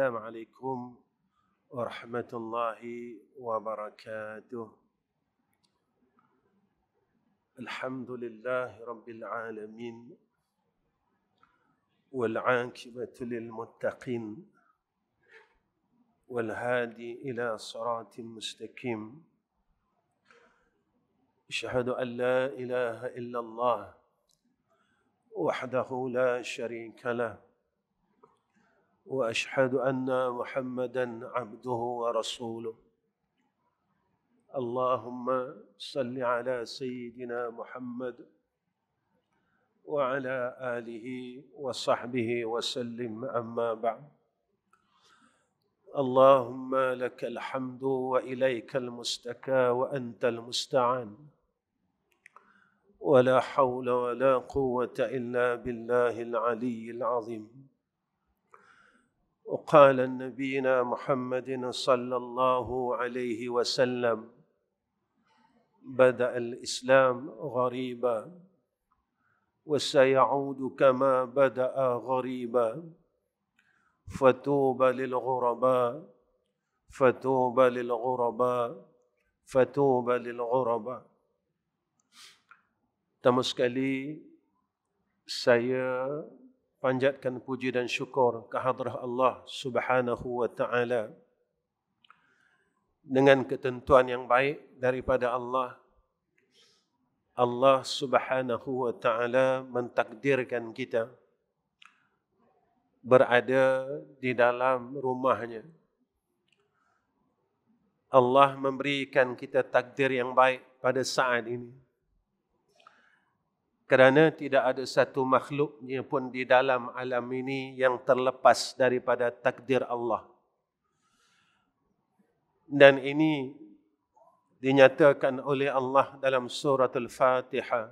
السلام عليكم ورحمة الله وبركاته. الحمد لله رب العالمين والعاقبة للمتقين والهادي إلى صراط مستقيم. أشهد أن لا إله إلا الله وحده لا شريك له وأشهد أن محمدًا عبده ورسوله. اللهم صل على سيدنا محمد وعلى آله وصحبه وسلم. أما بعد. اللهم لك الحمد وإليك المستكى وأنت المستعان، ولا حول ولا قوة إلا بالله العلي العظيم. وقال نبينا محمد صلى الله عليه وسلم: بدأ الإسلام غريبا وسيعود كما بدأ غريبا، فتوبى للغرباء فتوبى للغرباء فتوبى للغرباء. Pertama sekali saya panjatkan puji dan syukur kehadrat Allah Subhanahu wa taala. Dengan ketentuan yang baik daripada Allah, Allah Subhanahu wa taala mentakdirkan kita berada di dalam rumahnya. Allah memberikan kita takdir yang baik pada saat ini, kerana tidak ada satu makhluknya pun di dalam alam ini yang terlepas daripada takdir Allah. Dan ini dinyatakan oleh Allah dalam surah Al-Fatihah.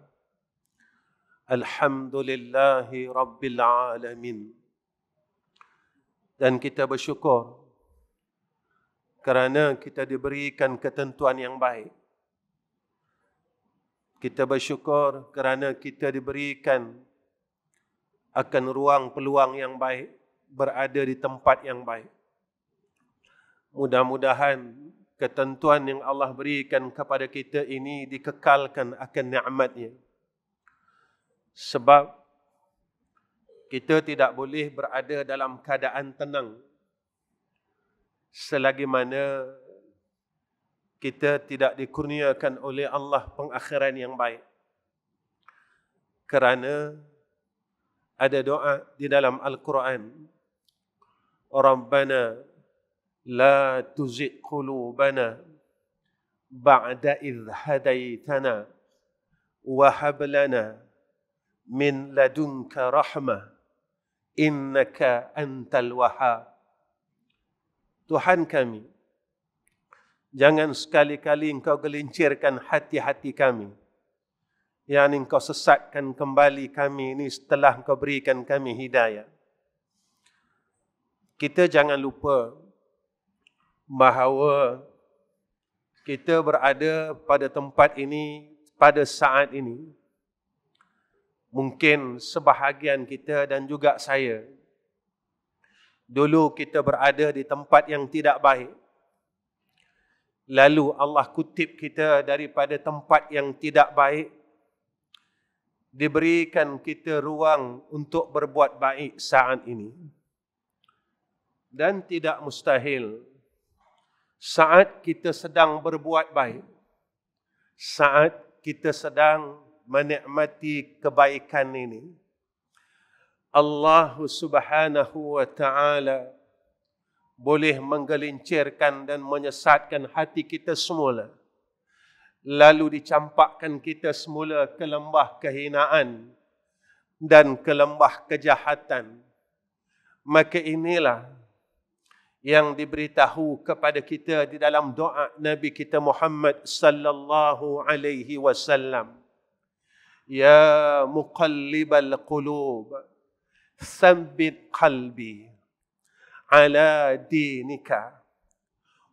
Alhamdulillahi Rabbil Alamin. Dan kita bersyukur kerana kita diberikan ketentuan yang baik. Kita bersyukur kerana kita diberikan akan ruang peluang yang baik, berada di tempat yang baik. Mudah-mudahan ketentuan yang Allah berikan kepada kita ini dikekalkan akan nikmatnya. Sebab kita tidak boleh berada dalam keadaan tenang selagi mana kita tidak dikurniakan oleh Allah pengakhiran yang baik. Kerana ada doa di dalam Al-Quran, Rabbana la tuzigh qulubana ba'da idh hadaitana wa hab lana min ladunka rahmah innaka antal wahhab. Tuhan kami, jangan sekali-kali Engkau gelincirkan hati-hati kami, yang Engkau sesatkan kembali kami ini setelah Engkau berikan kami hidayah. Kita jangan lupa bahawa kita berada pada tempat ini, pada saat ini. Mungkin sebahagian kita dan juga saya, dulu kita berada di tempat yang tidak baik. Lalu Allah kutip kita daripada tempat yang tidak baik. Diberikan kita ruang untuk berbuat baik saat ini. Dan tidak mustahil saat kita sedang berbuat baik, saat kita sedang menikmati kebaikan ini, Allah Subhanahu wa taala boleh menggelincirkan dan menyesatkan hati kita semula, lalu dicampakkan kita semula ke lembah kehinaan dan ke lembah kejahatan. Maka inilah yang diberitahu kepada kita di dalam doa Nabi kita Muhammad sallallahu alaihi wasallam. Ya muqallibal qulub, tsabbit qalbi ala dinika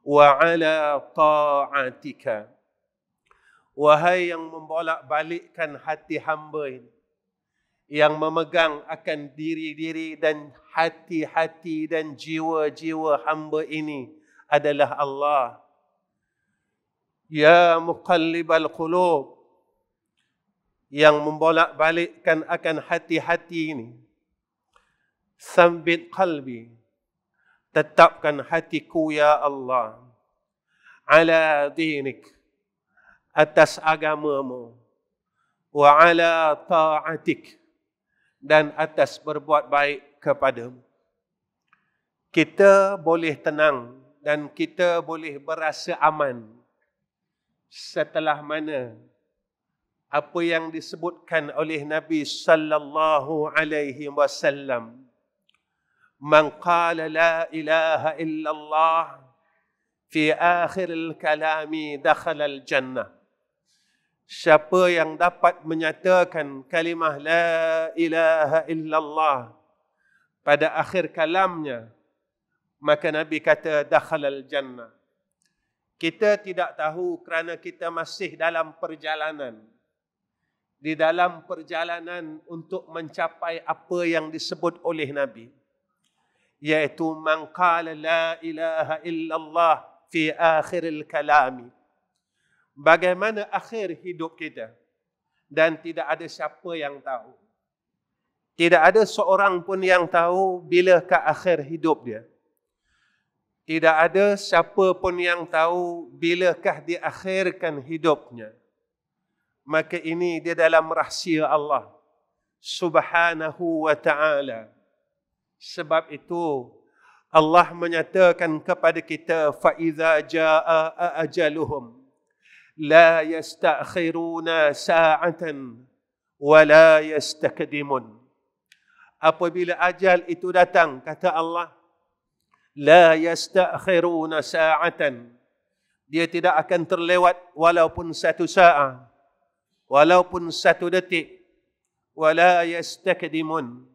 wa ala ta'atika. Wahai yang membolak-balikkan hati hamba ini, yang memegang akan diri-diri dan hati-hati dan jiwa-jiwa hamba ini adalah Allah. Ya muqallibal qulub, yang membolak-balikkan akan hati-hati ini. Sambit qalbi, tetapkan hatiku ya Allah, ala dinik, atas agamamu, wa ala ta'atik, dan atas berbuat baik kepadamu. Kita boleh tenang dan kita boleh berasa aman setelah mana apa yang disebutkan oleh Nabi sallallahu alaihi wasallam, man qala la ilaha illallah fi akhir al-kalami dakhala al-jannah. Siapa yang dapat menyatakan kalimah la ilaha illallah pada akhir kalamnya, maka Nabi kata dakhala al-jannah. Kita tidak tahu kerana kita masih dalam perjalanan. Di dalam perjalanan untuk mencapai apa yang disebut oleh Nabi, yaitu man qala la ilaha illallah fi akhiril kalami. Bagaimana akhir hidup kita? Dan tidak ada siapa yang tahu. Tidak ada seorang pun yang tahu bilakah akhir hidup dia. Tidak ada siapa pun yang tahu bilakah diakhirkan hidupnya. Maka ini dia dalam rahsia Allah subhanahu wa ta'ala. Sebab itu Allah menyatakan kepada kita, فَإِذَا جَاءَ أَجَلُهُمْ لَا يَسْتَأْخِرُونَ سَاعَةً وَلَا يَسْتَقْدِمُونَ. Apabila ajal itu datang, kata Allah, لَا يَسْتَأْخِرُونَ سَاعَةً, dia tidak akan terlewat walaupun satu saat, walaupun satu detik, wala yastakdimun,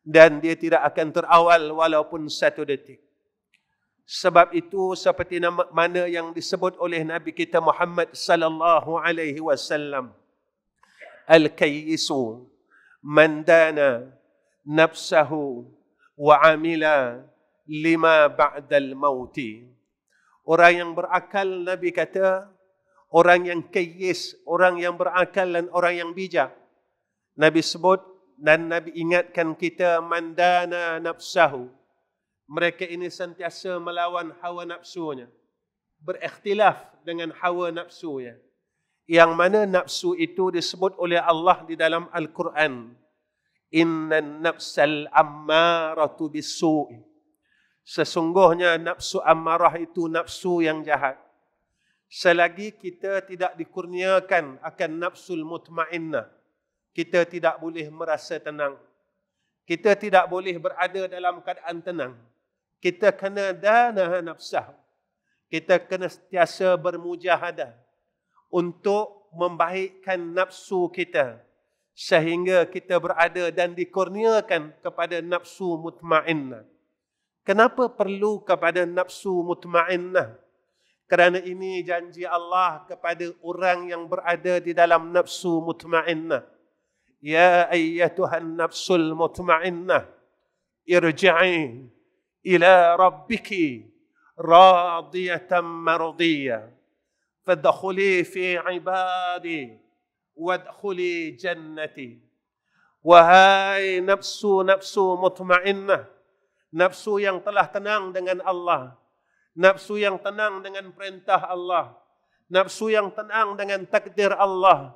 dan dia tidak akan terawal walaupun satu detik. Sebab itu seperti mana yang disebut oleh Nabi kita Muhammad sallallahu alaihi wasallam, al-kayyisu man dana nafsahu wa amila lima ba'dal mauti. Orang yang berakal, Nabi kata, orang yang kayyis, orang yang berakal dan orang yang bijak. Nabi sebut dan Nabi ingatkan kita, mandana nafsahu. Mereka ini sentiasa melawan hawa nafsunya, berikhtilaf dengan hawa nafsunya. Yang mana nafsu itu disebut oleh Allah di dalam Al-Quran, innan nafsal ammaratu bis-su'i. Sesungguhnya nafsu ammarah itu nafsu yang jahat. Selagi kita tidak dikurniakan akan nafsul mutmainnah, kita tidak boleh merasa tenang. Kita tidak boleh berada dalam keadaan tenang. Kita kena dana nafsah. Kita kena sentiasa bermujahadah untuk membaikkan nafsu kita sehingga kita berada dan dikurniakan kepada nafsu mutmainnah. Kenapa perlu kepada nafsu mutmainnah? Kerana ini janji Allah kepada orang yang berada di dalam nafsu mutmainnah. Ya ayyatuhan nafsul mutmainnah, irji'i ila rabbiki radiyatan mardiyah, fadkhuli fi ibadi wadkhuli jannati. Wahai nafsu mutmainnah, nafsu yang telah tenang dengan Allah, nafsu yang tenang dengan perintah Allah, nafsu yang tenang dengan takdir Allah.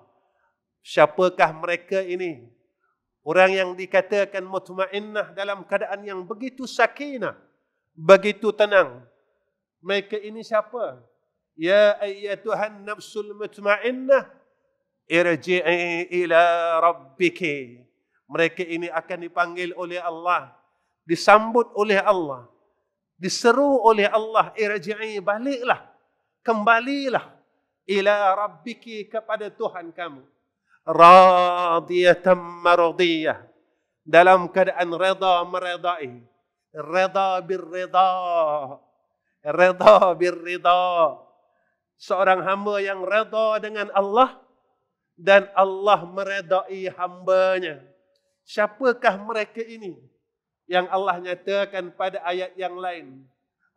Siapakah mereka ini? Orang yang dikatakan mutmainnah dalam keadaan yang begitu sakinah, begitu tenang. Mereka ini siapa? Ya ayyatuhan nafsul mutmainnah, irji'i ila rabbiki. Mereka ini akan dipanggil oleh Allah, disambut oleh Allah, diseru oleh Allah, irji'i, baliklah, kembalilah, ila rabbiki, kepada Tuhan kamu, radiyatan mardiyah, dalam keadaan reda meredai, reda birrida, reda birrida. Seorang hamba yang reda dengan Allah dan Allah meredai hambanya. Siapakah mereka ini? Yang Allah nyatakan pada ayat yang lain.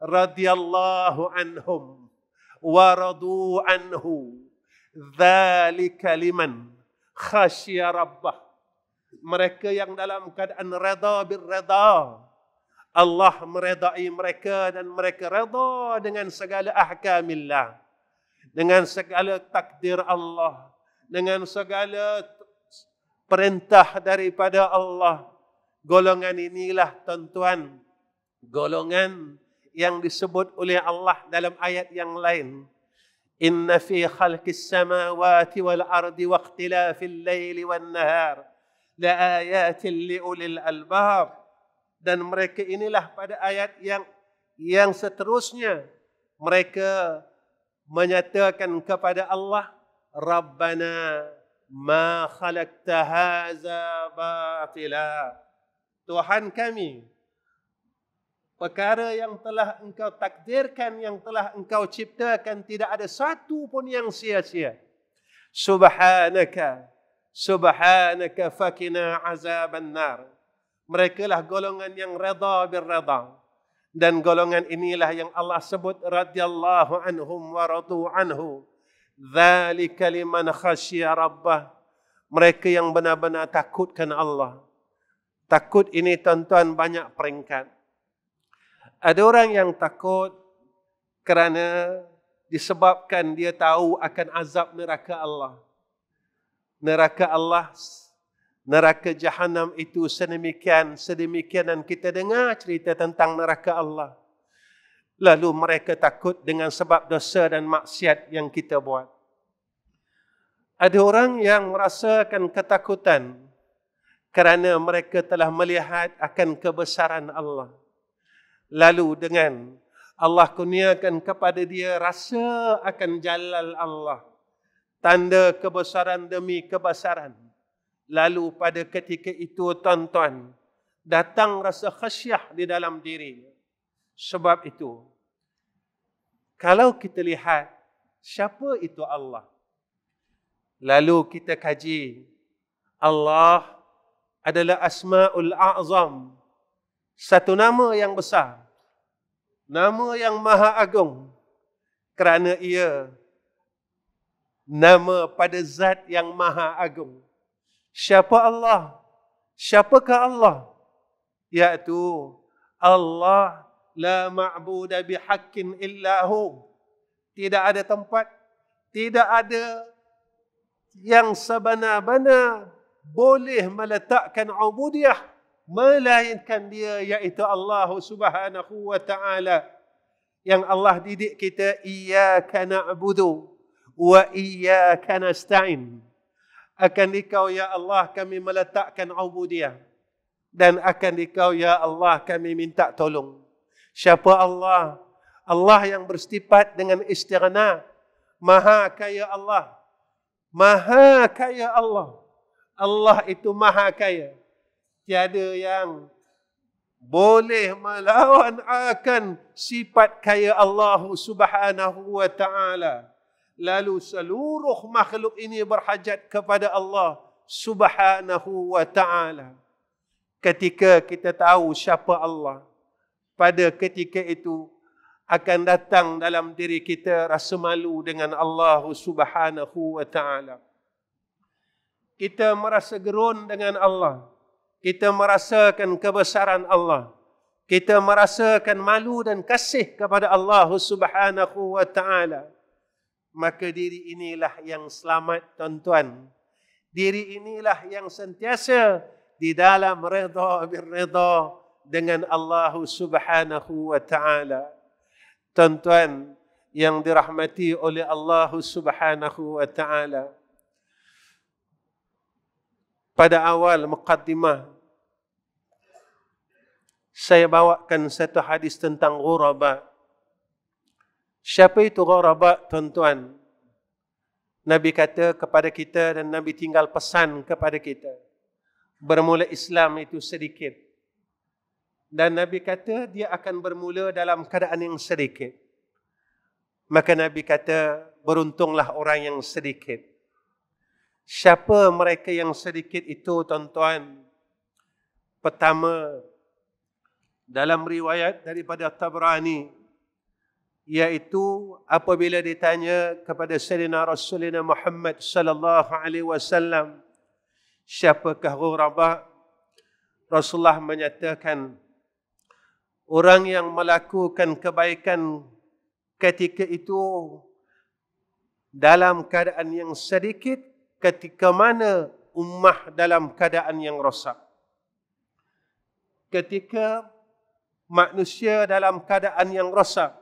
Radiyallahu anhum wa radu anhu. Dzalika liman khasya rabbah. Mereka yang dalam keadaan redha birredha. Allah meredai mereka dan mereka redha dengan segala ahkamillah. Dengan segala takdir Allah. Dengan segala perintah daripada Allah. Golongan inilah tuan-tuan. Golongan yang disebut oleh Allah dalam ayat yang lain. Inna fi khalqis samawati wal ardi wa ikhtilafil laili wan nahar la ayatin li ulil albab. Dan mereka inilah pada ayat yang seterusnya mereka menyatakan kepada Allah, Rabbana ma khalaqta hadza batila. Tuhan kami, perkara yang telah engkau takdirkan, yang telah engkau ciptakan, tidak ada satu pun yang sia-sia. Subhanaka, subhanaka fakina azaban nar. Mereka lah golongan yang redha birredha. Dan golongan inilah yang Allah sebut radhiyallahu anhum wa radu anhu. Dzalika liman khasya rabbah. Mereka yang benar-benar takutkan Allah. Takut ini tuan-tuan banyak peringkat. Ada orang yang takut kerana disebabkan dia tahu akan azab neraka Allah. Neraka Allah, neraka Jahannam itu sedemikian dan kita dengar cerita tentang neraka Allah. Lalu mereka takut dengan sebab dosa dan maksiat yang kita buat. Ada orang yang merasakan ketakutan kerana mereka telah melihat akan kebesaran Allah. Lalu dengan Allah kurniakan kepada dia rasa akan jalal Allah. Tanda kebesaran demi kebesaran. Lalu pada ketika itu tuan-tuan, datang rasa khasyah di dalam diri. Sebab itu, kalau kita lihat siapa itu Allah, lalu kita kaji, Allah adalah Asma'ul A'zam. Satu nama yang besar. Nama yang maha agung. Kerana ia nama pada zat yang maha agung. Siapa Allah? Siapakah Allah? Iaitu Allah la ma'buda bihaqqin illahu. Tidak ada tempat, tidak ada yang sebenar-benar boleh meletakkan ubudiyah melainkan dia, iaitu Allah Subhanahu wa ta'ala. Yang Allah didik kita, iyyaka na'budu wa iyyaka nasta'in. Akan Dikau ya Allah kami meletakkan ubudiyah, dan akan Dikau ya Allah kami minta tolong. Siapa Allah? Allah yang bersifat dengan istighna. Maha kaya Allah. Maha kaya Allah. Allah itu maha kaya. Tiada yang boleh melawan akan sifat kaya Allah Subhanahu wa ta'ala. Lalu seluruh makhluk ini berhajat kepada Allah Subhanahu wa ta'ala. Ketika kita tahu siapa Allah, pada ketika itu akan datang dalam diri kita rasa malu dengan Allah Subhanahu wa ta'ala. Kita merasa gerun dengan Allah. Kita merasakan kebesaran Allah. Kita merasakan malu dan kasih kepada Allah Subhanahu wa ta'ala. Maka diri inilah yang selamat tuan-tuan. Diri inilah yang sentiasa di dalam redha birredha dengan Allah Subhanahu wa ta'ala. Tuan-tuan yang dirahmati oleh Allah Subhanahu wa ta'ala. Pada awal muqaddimah, saya bawakan satu hadis tentang ghuraba. Siapa itu ghuraba, tuan-tuan? Nabi kata kepada kita dan Nabi tinggal pesan kepada kita. Bermula Islam itu sedikit. Dan Nabi kata dia akan bermula dalam keadaan yang sedikit. Maka Nabi kata, beruntunglah orang yang sedikit. Siapa mereka yang sedikit itu, tuan-tuan? Pertama, dalam riwayat daripada Tabrani, iaitu apabila ditanya kepada Sayyidina Rasulullah Muhammad sallallahu alaihi wasallam, siapakah ghuraba? Rasulullah menyatakan, orang yang melakukan kebaikan ketika itu dalam keadaan yang sedikit, ketika mana ummah dalam keadaan yang rosak. Ketika manusia dalam keadaan yang rosak,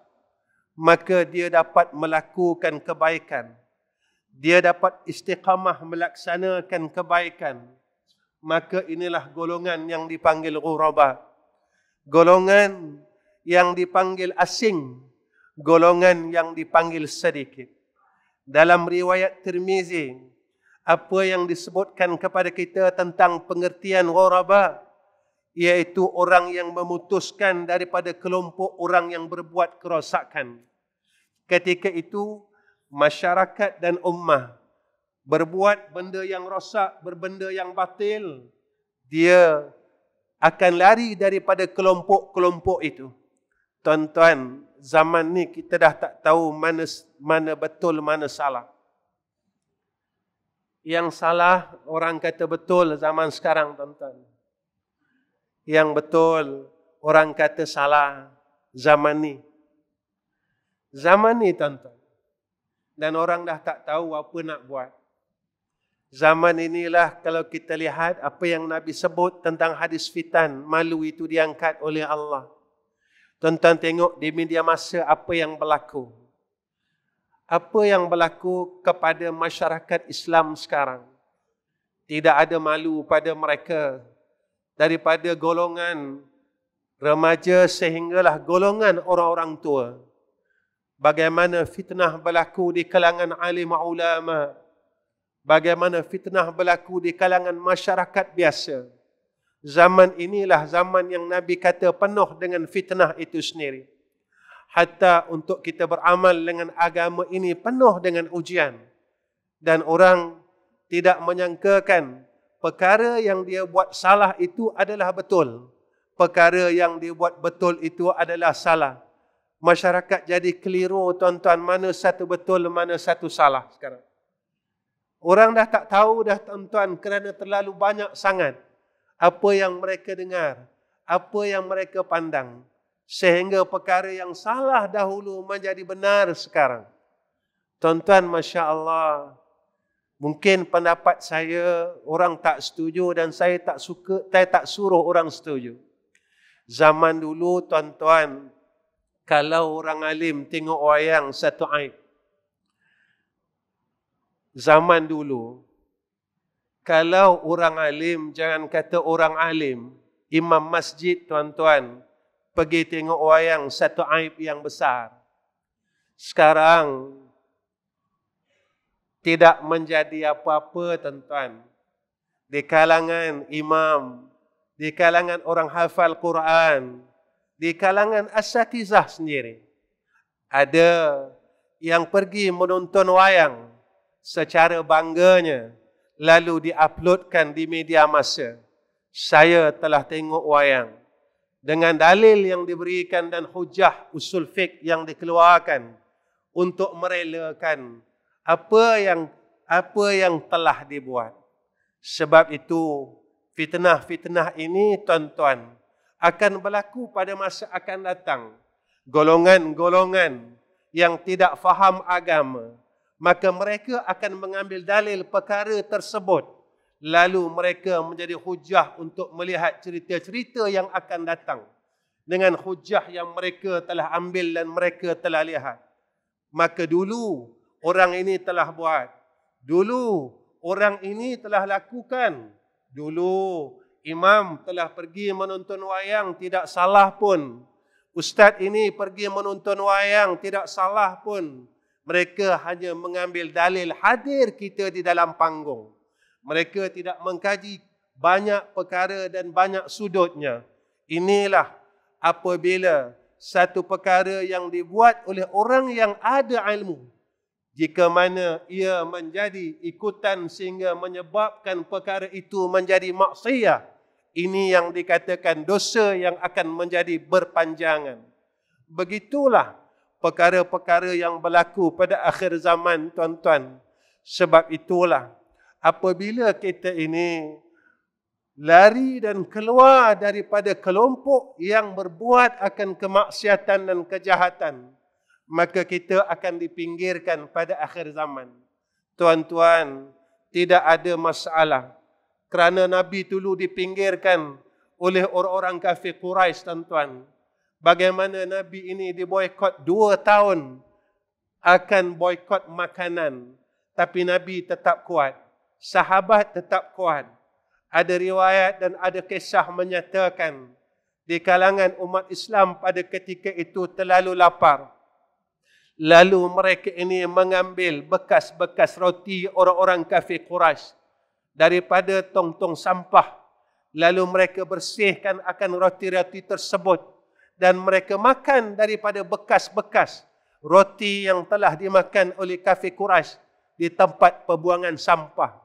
maka dia dapat melakukan kebaikan. Dia dapat istiqamah melaksanakan kebaikan. Maka inilah golongan yang dipanggil ghuraba. Golongan yang dipanggil asing. Golongan yang dipanggil sedikit. Dalam riwayat Tirmizi, apa yang disebutkan kepada kita tentang pengertian ghuraba, iaitu orang yang memutuskan daripada kelompok orang yang berbuat kerosakan. Ketika itu, masyarakat dan ummah berbuat benda yang rosak, berbenda yang batil, dia akan lari daripada kelompok-kelompok itu. Tuan-tuan, zaman ni kita dah tak tahu mana betul, mana salah. Yang salah, orang kata betul zaman sekarang, tuan-tuan. Yang betul, orang kata salah zaman ni. Zaman ni, tuan-tuan. Dan orang dah tak tahu apa nak buat. Zaman inilah kalau kita lihat apa yang Nabi sebut tentang hadis fitan, malu itu diangkat oleh Allah. Tuan-tuan tengok di media masa apa yang berlaku. Apa yang berlaku kepada masyarakat Islam sekarang. Tidak ada malu pada mereka. Daripada golongan remaja sehinggalah golongan orang-orang tua. Bagaimana fitnah berlaku di kalangan alim ulama. Bagaimana fitnah berlaku di kalangan masyarakat biasa. Zaman inilah zaman yang Nabi kata penuh dengan fitnah itu sendiri. Hatta untuk kita beramal dengan agama ini penuh dengan ujian. Dan orang tidak menyangkakan perkara yang dia buat salah itu adalah betul. Perkara yang dia buat betul itu adalah salah. Masyarakat jadi keliru, tuan-tuan, mana satu betul, mana satu salah sekarang. Orang dah tak tahu dah, tuan-tuan, kerana terlalu banyak sangat apa yang mereka dengar, apa yang mereka pandang. Sehingga perkara yang salah dahulu menjadi benar sekarang. Tuan-tuan, Masya Allah, mungkin pendapat saya orang tak setuju dan saya tak suruh orang setuju. Zaman dulu, tuan-tuan, kalau orang alim tengok wayang satu aib. Zaman dulu, kalau orang alim, jangan kata orang alim, imam masjid, tuan-tuan, pergi tengok wayang satu aib yang besar. Sekarang, tidak menjadi apa-apa, tuan-tuan. Di kalangan imam, di kalangan orang hafal Quran, di kalangan asatizah sendiri, ada yang pergi menonton wayang secara bangganya, lalu diuploadkan di media massa. Saya telah tengok wayang. Dengan dalil yang diberikan dan hujah usul fiqh yang dikeluarkan untuk merelakan apa yang telah dibuat. Sebab itu, fitnah-fitnah ini, tuan-tuan, akan berlaku pada masa akan datang. Golongan-golongan yang tidak faham agama, maka mereka akan mengambil dalil perkara tersebut. Lalu mereka menjadi hujah untuk melihat cerita-cerita yang akan datang. Dengan hujah yang mereka telah ambil dan mereka telah lihat. Maka dulu orang ini telah buat. Dulu orang ini telah lakukan. Dulu imam telah pergi menonton wayang, tidak salah pun. Ustaz ini pergi menonton wayang, tidak salah pun. Mereka hanya mengambil dalil hadir kita di dalam panggung. Mereka tidak mengkaji banyak perkara dan banyak sudutnya. Inilah apabila satu perkara yang dibuat oleh orang yang ada ilmu, jika mana ia menjadi ikutan sehingga menyebabkan perkara itu menjadi maksiyah, Ini yang dikatakan dosa yang akan menjadi berpanjangan. Begitulah perkara-perkara yang berlaku pada akhir zaman, tuan-tuan. Sebab itulah apabila kita ini lari dan keluar daripada kelompok yang berbuat akan kemaksiatan dan kejahatan, maka kita akan dipinggirkan pada akhir zaman. Tuan-tuan, tidak ada masalah. Kerana Nabi dulu dipinggirkan oleh orang-orang kafir Quraisy, tuan-tuan. Bagaimana Nabi ini diboikot 2 tahun akan boikot makanan. Tapi Nabi tetap kuat. Sahabat tetap kuat. Ada riwayat dan ada kisah menyatakan di kalangan umat Islam pada ketika itu terlalu lapar. Lalu mereka ini mengambil bekas-bekas roti orang-orang kafir Quraisy daripada tong-tong sampah. Lalu mereka bersihkan akan roti-roti tersebut. Dan mereka makan daripada bekas-bekas roti yang telah dimakan oleh kafir Quraisy di tempat pembuangan sampah.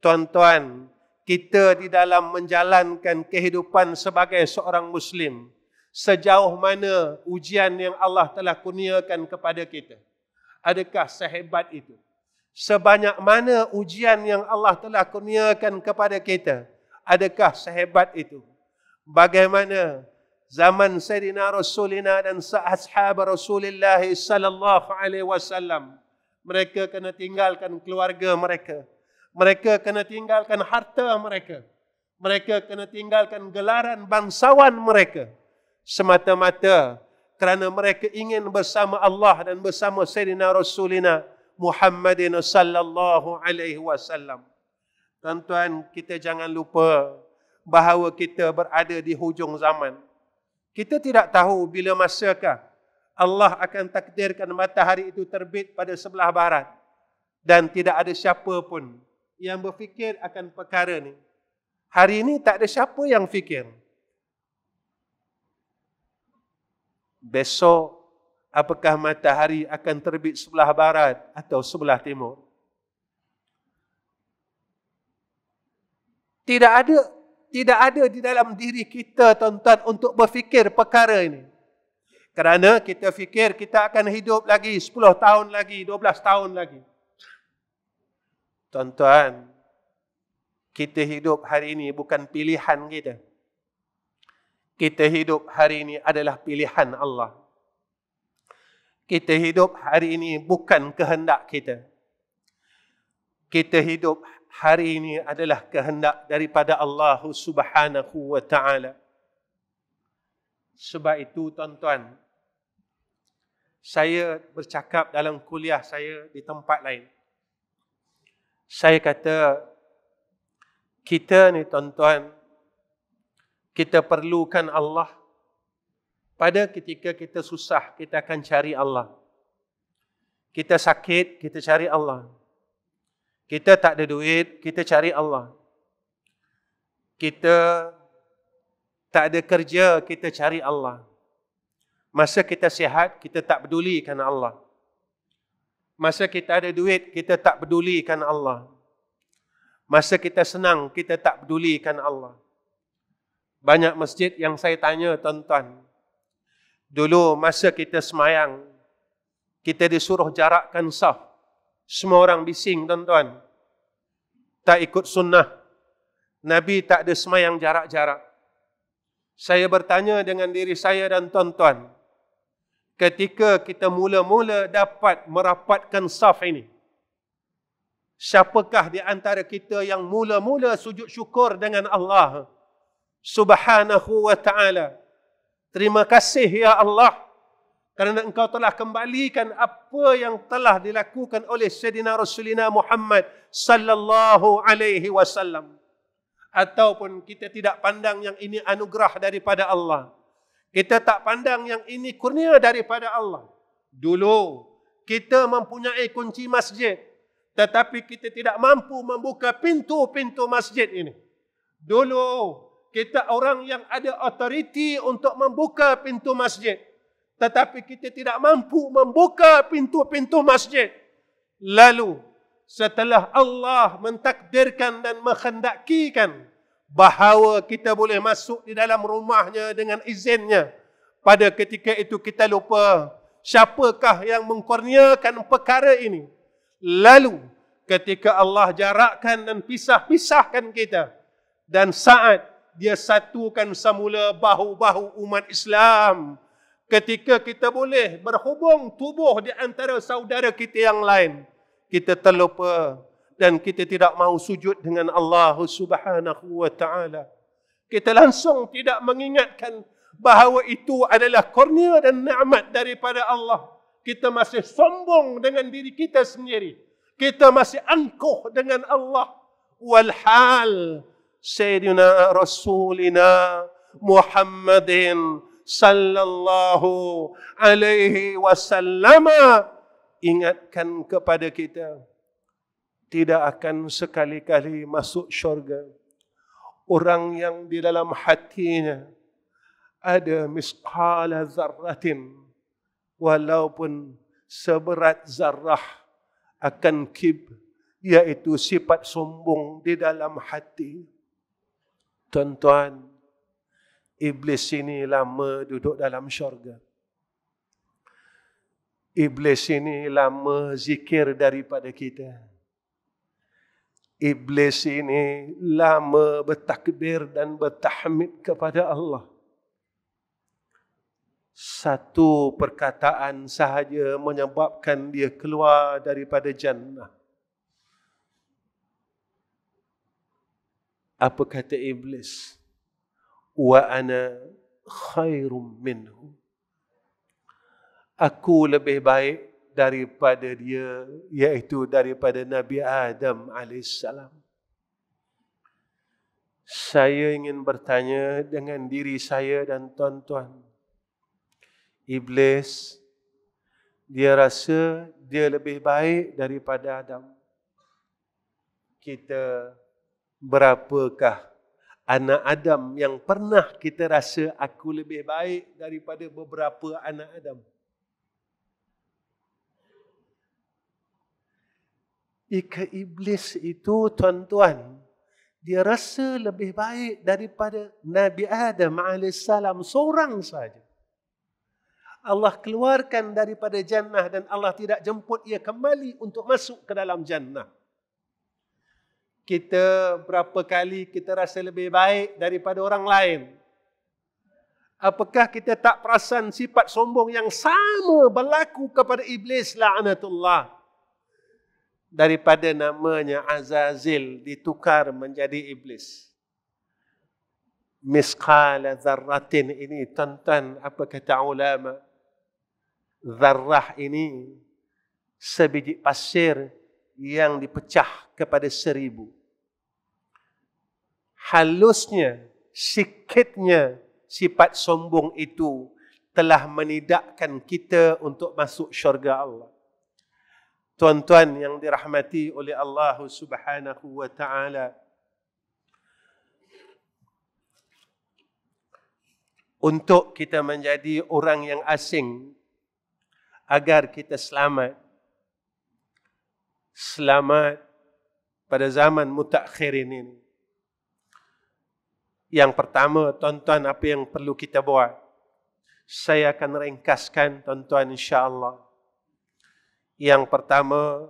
Tuan-tuan, kita di dalam menjalankan kehidupan sebagai seorang Muslim, sejauh mana ujian yang Allah telah kurniakan kepada kita? Adakah sehebat itu? Sebanyak mana ujian yang Allah telah kurniakan kepada kita? Adakah sehebat itu? Bagaimana zaman Sayyidina Rasulina dan ashab Rasulullah sallallahu alaihi wasallam, mereka kena tinggalkan keluarga mereka. Mereka kena tinggalkan harta mereka. Mereka kena tinggalkan gelaran bangsawan mereka. Semata-mata kerana mereka ingin bersama Allah dan bersama Sayyidina Rasulina Muhammadin sallallahu alaihi wasallam. Tuan-tuan, kita jangan lupa bahawa kita berada di hujung zaman. Kita tidak tahu bila masakah Allah akan takdirkan matahari itu terbit pada sebelah barat. Dan tidak ada siapa pun yang berfikir akan perkara ni. Hari ini tak ada siapa yang fikir. Besok, apakah matahari akan terbit sebelah barat atau sebelah timur? Tidak ada di dalam diri kita, tuan-tuan, untuk berfikir perkara ini. Kerana kita fikir kita akan hidup lagi 10 tahun lagi, 12 tahun lagi. Tuan-tuan, kita hidup hari ini bukan pilihan kita. Kita hidup hari ini adalah pilihan Allah. Kita hidup hari ini bukan kehendak kita. Kita hidup hari ini adalah kehendak daripada Allah Subhanahu wa ta'ala. Sebab itu, tuan-tuan, saya bercakap dalam kuliah saya di tempat lain. Saya kata, kita ni, tuan-tuan, kita perlukan Allah. Pada ketika kita susah, kita akan cari Allah. Kita sakit, kita cari Allah. Kita tak ada duit, kita cari Allah. Kita tak ada kerja, kita cari Allah. Masa kita sihat, kita tak pedulikan Allah. Masa kita ada duit, kita tak pedulikan Allah. Masa kita senang, kita tak pedulikan Allah. Banyak masjid yang saya tanya, tuan-tuan. Dulu masa kita semayang, kita disuruh jarakkan saf. Semua orang bising, tuan-tuan. Tak ikut sunnah. Nabi tak ada semayang jarak-jarak. Saya bertanya dengan diri saya dan tuan-tuan. Ketika kita mula-mula dapat merapatkan saf ini, siapakah di antara kita yang mula-mula sujud syukur dengan Allah Subhanahu wa ta'ala? Terima kasih ya Allah, kerana engkau telah kembalikan apa yang telah dilakukan oleh Sayyidina Rasulina Muhammad sallallahu alaihi wasallam. Ataupun kita tidak pandang yang ini anugerah daripada Allah. Kita tak pandang yang ini kurnia daripada Allah. Dulu kita mempunyai kunci masjid, tetapi kita tidak mampu membuka pintu-pintu masjid ini. Dulu kita orang yang ada authority untuk membuka pintu masjid, tetapi kita tidak mampu membuka pintu-pintu masjid. Lalu setelah Allah mentakdirkan dan menghendakikan bahawa kita boleh masuk di dalam rumahnya dengan izinnya. Pada ketika itu kita lupa siapakah yang mengkurniakan perkara ini. Lalu ketika Allah jarakkan dan pisahkan kita, dan saat dia satukan semula bahu-bahu umat Islam, ketika kita boleh berhubung tubuh di antara saudara kita yang lain, kita terlupa dan kita tidak mahu sujud dengan Allah Subhanahu wa taala. Kita langsung tidak mengingatkan bahawa itu adalah kurnia dan nikmat daripada Allah. Kita masih sombong dengan diri kita sendiri. Kita masih angkuh dengan Allah. Walhal Sayyidina Rasulina Muhammadin sallallahu alaihi wasallam ingatkan kepada kita, tidak akan sekali-kali masuk syurga orang yang di dalam hatinya ada misqala zarratin, walaupun seberat zarrah akan kibr, yaitu sifat sombong di dalam hati. Tuan-tuan, iblis ini lama duduk dalam syurga. Iblis ini lama zikir daripada kita. Iblis ini lama bertakbir dan bertahmid kepada Allah. Satu perkataan sahaja menyebabkan dia keluar daripada jannah. Apa kata iblis? Wa ana khairum minhu. Aku lebih baik daripada dia, iaitu daripada Nabi Adam AS. Saya ingin bertanya dengan diri saya dan tuan-tuan. Iblis, dia rasa dia lebih baik daripada Adam. Kita, berapakah anak Adam yang pernah kita rasa aku lebih baik daripada beberapa anak Adam? Jika iblis itu, tuan-tuan, dia rasa lebih baik daripada Nabi Adam AS seorang saja. Allah keluarkan daripada jannah dan Allah tidak jemput ia kembali untuk masuk ke dalam jannah. Kita berapa kali kita rasa lebih baik daripada orang lain? Apakah kita tak perasan sifat sombong yang sama berlaku kepada iblis la'natullah? Daripada namanya Azazil ditukar menjadi iblis. Misqala zarratin ini, tuan-tuan, apa kata ulama? Zarrah ini sebiji pasir yang dipecah kepada 1000. Halusnya, sikitnya sifat sombong itu telah menidakkan kita untuk masuk syurga Allah. Tuan-tuan yang dirahmati oleh Allah Subhanahu wa taala, untuk kita menjadi orang yang asing, agar kita selamat pada zaman mutakhirin ini. Yang pertama, tuan-tuan, apa yang perlu kita buat? Saya akan ringkaskan, tuan-tuan, insya-Allah. Yang pertama,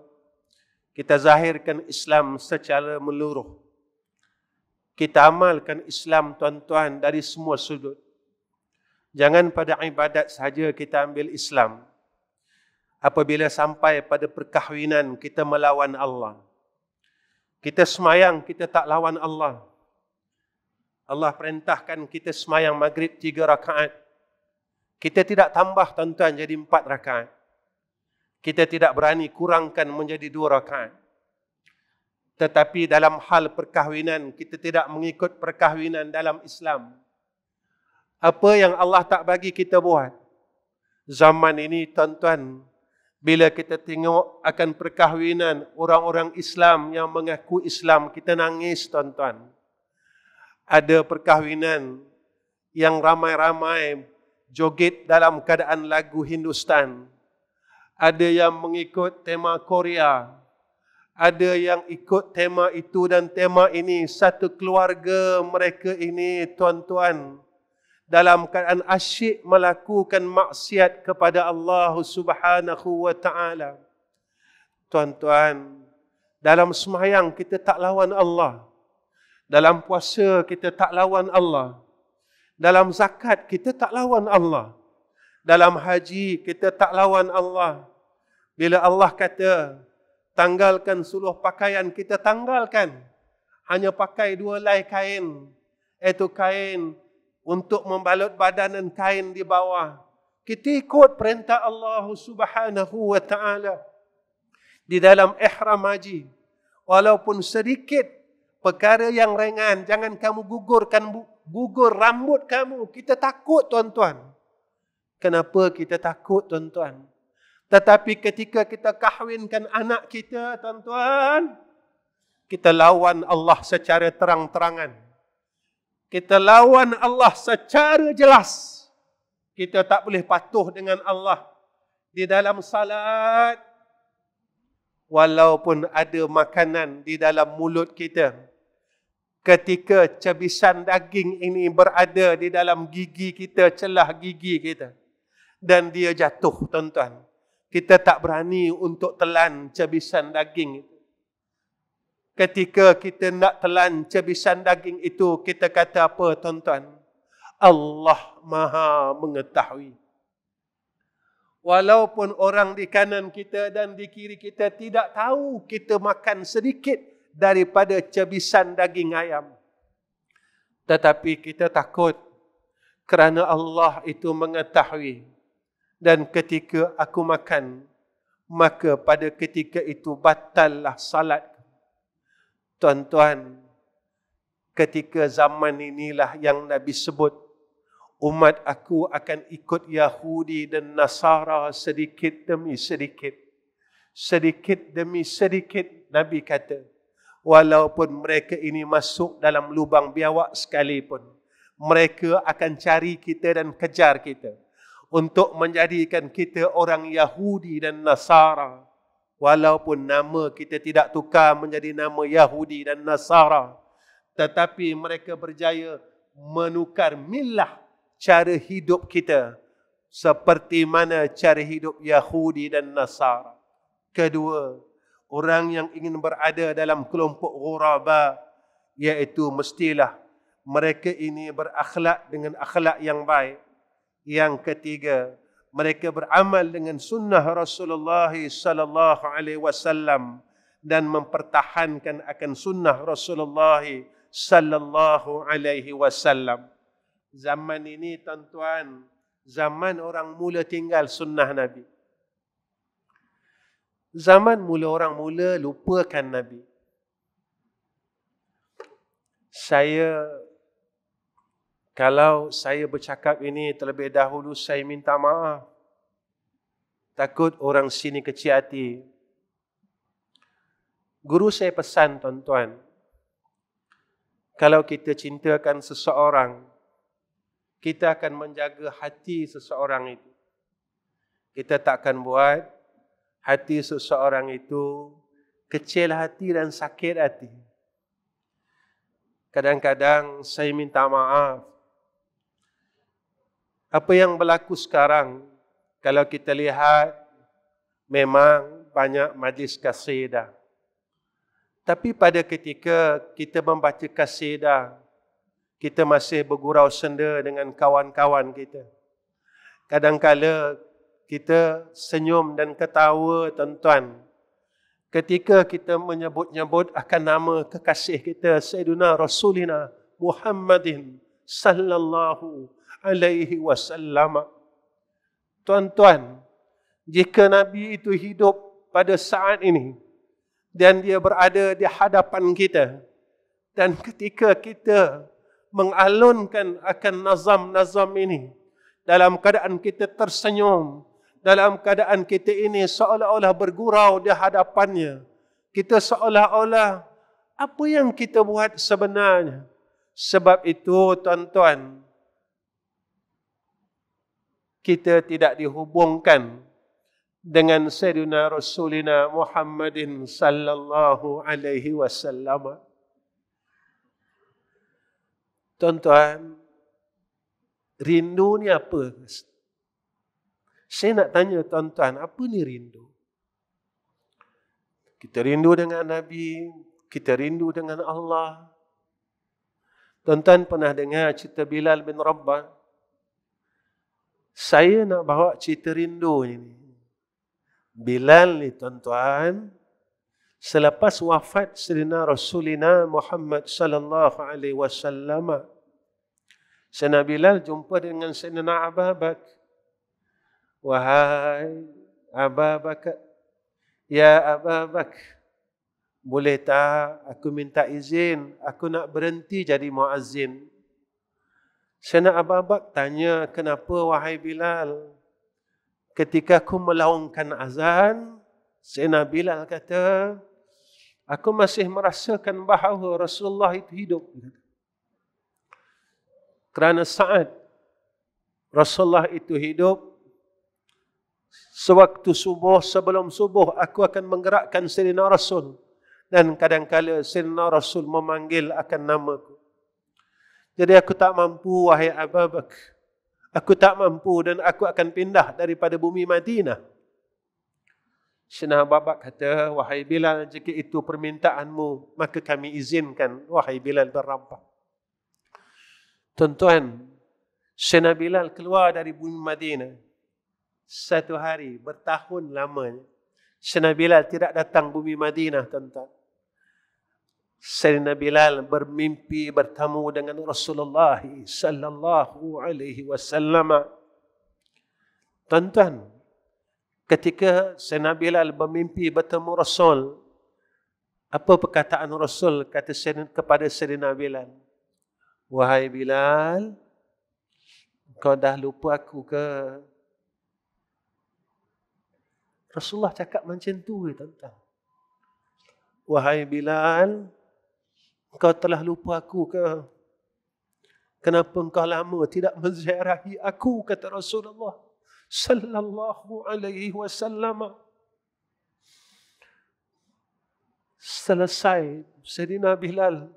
kita zahirkan Islam secara menyeluruh. Kita amalkan Islam, tuan-tuan, dari semua sudut. Jangan pada ibadat sahaja kita ambil Islam. Apabila sampai pada perkahwinan, kita melawan Allah. Kita semayang, kita tak lawan Allah. Allah perintahkan kita semayang maghrib 3 rakaat. Kita tidak tambah, tuan-tuan, jadi 4 rakaat. Kita tidak berani kurangkan menjadi 2 rakaat. Tetapi dalam hal perkahwinan, kita tidak mengikut perkahwinan dalam Islam. Apa yang Allah tak bagi kita buat? Zaman ini, tuan-tuan, bila kita tengok akan perkahwinan orang-orang Islam yang mengaku Islam, kita nangis, tuan-tuan. Ada perkahwinan yang ramai-ramai joget dalam keadaan lagu Hindustan. Ada yang mengikut tema Korea. Ada yang ikut tema itu dan tema ini. Satu keluarga mereka ini, tuan-tuan, dalam keadaan asyik melakukan maksiat kepada Allah Subhanahu wa ta'ala. Tuan-tuan, dalam sembahyang kita tak lawan Allah. Dalam puasa kita tak lawan Allah. Dalam zakat kita tak lawan Allah. Dalam haji kita tak lawan Allah. Bila Allah kata, tanggalkan seluruh pakaian, kita tanggalkan. Hanya pakai 2 helai kain. Itu kain untuk membalut badan dan kain di bawah. Kita ikut perintah Allah Subhanahu wa ta'ala. Di dalam ihram haji, walaupun sedikit perkara yang ringan, jangan kamu gugur rambut kamu. Kita takut, tuan-tuan. Kenapa kita takut, tuan-tuan? Tetapi ketika kita kahwinkan anak kita, tuan-tuan, kita lawan Allah secara terang-terangan. Kita lawan Allah secara jelas. Kita tak boleh patuh dengan Allah di dalam salat. Walaupun ada makanan di dalam mulut kita, ketika cebisan daging ini berada di dalam gigi kita, celah gigi kita, dan dia jatuh, tuan-tuan, kita tak berani untuk telan cebisan daging itu. Ketika kita nak telan cebisan daging itu, kita kata apa, tuan-tuan? Allah Maha mengetahui. Walaupun orang di kanan kita dan di kiri kita tidak tahu kita makan sedikit daripada cebisan daging ayam. Tetapi kita takut kerana Allah itu mengetahui. Dan ketika aku makan, maka pada ketika itu batallah salat. Tuan-tuan, ketika zaman inilah yang Nabi sebut, umat aku akan ikut Yahudi dan Nasara sedikit demi sedikit. Sedikit demi sedikit, Nabi kata. Walaupun mereka ini masuk dalam lubang biawak sekalipun, mereka akan cari kita dan kejar kita untuk menjadikan kita orang Yahudi dan Nasara. Walaupun nama kita tidak tukar menjadi nama Yahudi dan Nasara, tetapi mereka berjaya menukar milah, cara hidup kita seperti mana cara hidup Yahudi dan Nasara. Kedua, orang yang ingin berada dalam kelompok ghuraba, iaitu mestilah mereka ini berakhlak dengan akhlak yang baik. Yang ketiga, mereka beramal dengan sunnah Rasulullah sallallahu alaihi wasallam dan mempertahankan akan sunnah Rasulullah sallallahu alaihi wasallam. Zaman ini, tuan-tuan, zaman orang mula tinggal sunnah Nabi. Zaman mula orang mula lupakan Nabi. Kalau saya bercakap ini terlebih dahulu, saya minta maaf. Takut orang sini kecil hati. Guru saya pesan, tuan-tuan, kalau kita cintakan seseorang, kita akan menjaga hati seseorang itu. Kita tak akan buat hati seseorang itu kecil hati dan sakit hati. Kadang-kadang saya minta maaf. Apa yang berlaku sekarang, kalau kita lihat, memang banyak majlis kasidah. Tapi pada ketika kita membaca kasidah, kita masih bergurau senda dengan kawan-kawan kita. Kadang-kala kita senyum dan ketawa, tuan-tuan, ketika kita menyebut-nyebut akan nama kekasih kita, Sayyidina Rasulina Muhammadin sallallahu alaihi wasallam. Tuan-tuan, jika Nabi itu hidup pada saat ini dan dia berada di hadapan kita, dan ketika kita mengalunkan akan nazam-nazam ini, dalam keadaan kita tersenyum, dalam keadaan kita ini seolah-olah bergurau di hadapannya, kita seolah-olah apa yang kita buat sebenarnya. Sebab itu, tuan-tuan, kita tidak dihubungkan dengan Sayyidina Rasulina Muhammadin sallallahu alaihi wasallam. Tuan-tuan, rindu ni apa? Saya nak tanya tuan-tuan, apa ni rindu? Kita rindu dengan Nabi, kita rindu dengan Allah. Tuan-tuan pernah dengar cerita Bilal bin Rabah? Saya nak bawa cerita rindu ini. Bilal ni tuan-tuan, selepas wafat Sayyidina Rasulina Muhammad sallallahu alaihi wasallam, Sayyidina Bilal jumpa dengan Sayyidina Abu Bakar. Wahai Abu Bakar, ya Abu Bakar, boleh tak aku minta izin, aku nak berhenti jadi muazzin. Sayyidina Abu Bakar tanya, kenapa wahai Bilal? Ketika aku melaungkan azan, Sayyidina Bilal kata, aku masih merasakan bahawa Rasulullah itu hidup. Kerana saat Rasulullah itu hidup, sewaktu subuh, sebelum subuh, aku akan menggerakkan Sayyidina Rasul. Dan kadang-kala Sayyidina Rasul memanggil akan namaku. Jadi aku tak mampu, wahai Abu Bakar. Aku tak mampu dan aku akan pindah daripada bumi Madinah. Sayyidina Abu Bakar kata, wahai Bilal, jika itu permintaanmu, maka kami izinkan, wahai Bilal bin Rabah. Tuan-tuan, Sayyidina Bilal keluar dari bumi Madinah. Satu hari, bertahun lamanya, Sayyidina Bilal tidak datang bumi Madinah, tuan-tuan. Sayyidina Bilal bermimpi bertemu dengan Rasulullah sallallahu alaihi wasallam. Tuan-tuan, ketika Sayyidina Bilal bermimpi bertemu Rasul, apa perkataan Rasul kata kepada Sayyidina Bilal? Wahai Bilal, kau dah lupa aku ke? Rasulullah cakap macam tu, tuan-tuan. Wahai Bilal, kau telah lupa aku ke? Kenapa engkau lama tidak menziarahi aku, kata Rasulullah sallallahu alaihi wasallam. Selesai Sayyidina Bilal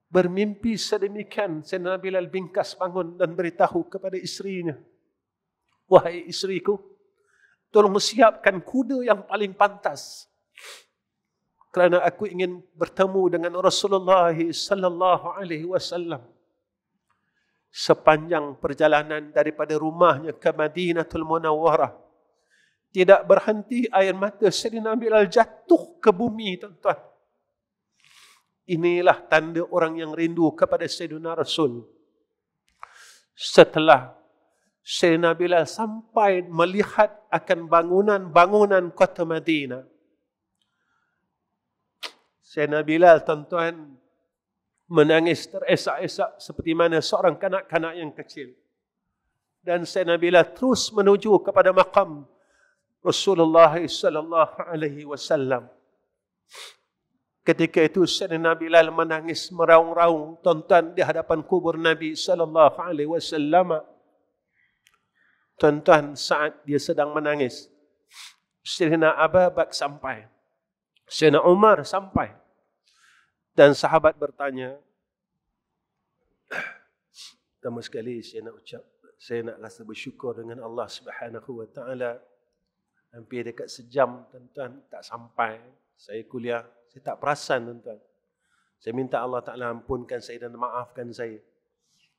bermimpi sedemikian, Sayyidina Bilal bingkas bangun dan beritahu kepada isterinya, wahai isteriku, tolong siapkan kuda yang paling pantas, kerana aku ingin bertemu dengan Rasulullah sallallahu alaihi wasallam. Sepanjang perjalanan daripada rumahnya ke Madinatul Munawwarah, tidak berhenti air mata Sayyidina Bilal jatuh ke bumi, tuan-tuan. Inilah tanda orang yang rindu kepada Sayyidina Rasul. Setelah Sayyidina Bilal sampai melihat akan bangunan-bangunan kota Madinah, Sayyidina Bilal, tuan-tuan, menangis teresak-esak seperti mana seorang kanak-kanak yang kecil. Dan Sayyidina Bilal terus menuju kepada maqam Rasulullah sallallahu alaihi wasallam. Ketika itu Sayyidina Bilal menangis meraung-raung, tuan-tuan, di hadapan kubur Nabi sallallahu alaihi wasallam. Tuan-tuan, saat dia sedang menangis, Sayyidina Abu Bakar sampai, Sayyidina Umar sampai, dan sahabat bertanya. Pertama sekali saya nak rasa bersyukur dengan Allah Subhanahu wa taala. Hampir dekat sejam, tuan-tuan, tak sampai saya kuliah. Saya tak perasan, tuan-tuan. Saya minta Allah Ta'ala ampunkan saya dan maafkan saya.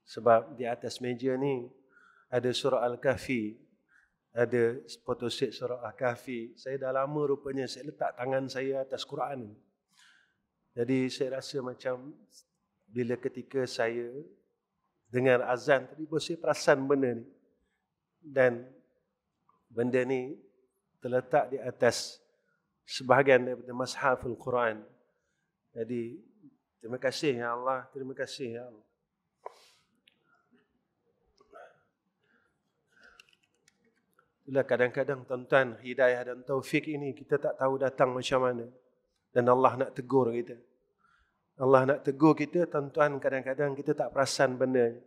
Sebab di atas meja ni ada surah Al-Kahfi, ada fotoset surah Al-Kahfi. Saya dah lama rupanya saya letak tangan saya atas Quran. Jadi saya rasa macam bila ketika saya dengar azan tadi, saya perasan benda ni. Dan benda ni terletak di atas sebahagian daripada Mashaful Quran. Jadi terima kasih ya Allah, terima kasih ya Allah. Itulah kadang-kadang, tuan-tuan, hidayah dan taufik ini kita tak tahu datang macam mana. Dan Allah nak tegur kita. Allah nak tegur kita, tuan-tuan, kadang-kadang kita tak perasan benda.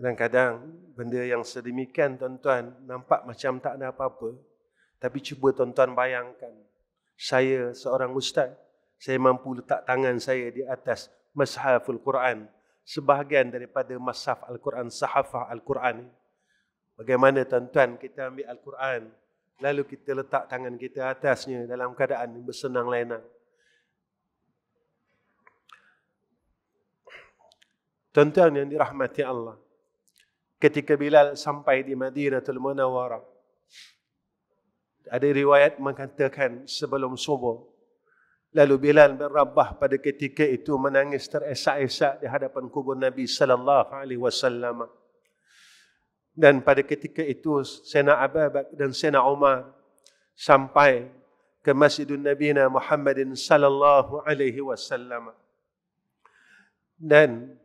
Kadang-kadang benda yang sedemikian tuan-tuan nampak macam tak ada apa-apa. Tapi cuba tuan-tuan bayangkan. Saya seorang ustaz. Saya mampu letak tangan saya di atas Mushaful Quran. Sebahagian daripada Mushaf Al-Quran, Sahafah Al-Quran. Bagaimana tuan-tuan kita ambil Al-Quran. Lalu kita letak tangan kita atasnya dalam keadaan bersenang lenang. Tuan-tuan yang dirahmati Allah. Ketika Bilal sampai di Madinatul Munawwarah, ada riwayat mengatakan sebelum subuh, lalu Bilal bin Rabah pada ketika itu menangis teresak-esak di hadapan kubur Nabi sallallahu alaihi wasallam. Dan pada ketika itu Sayyidina Abu Bakar dan Sayyidina Umar sampai ke Masjidun Nabi Muhammadin sallallahu alaihi wasallam. Dan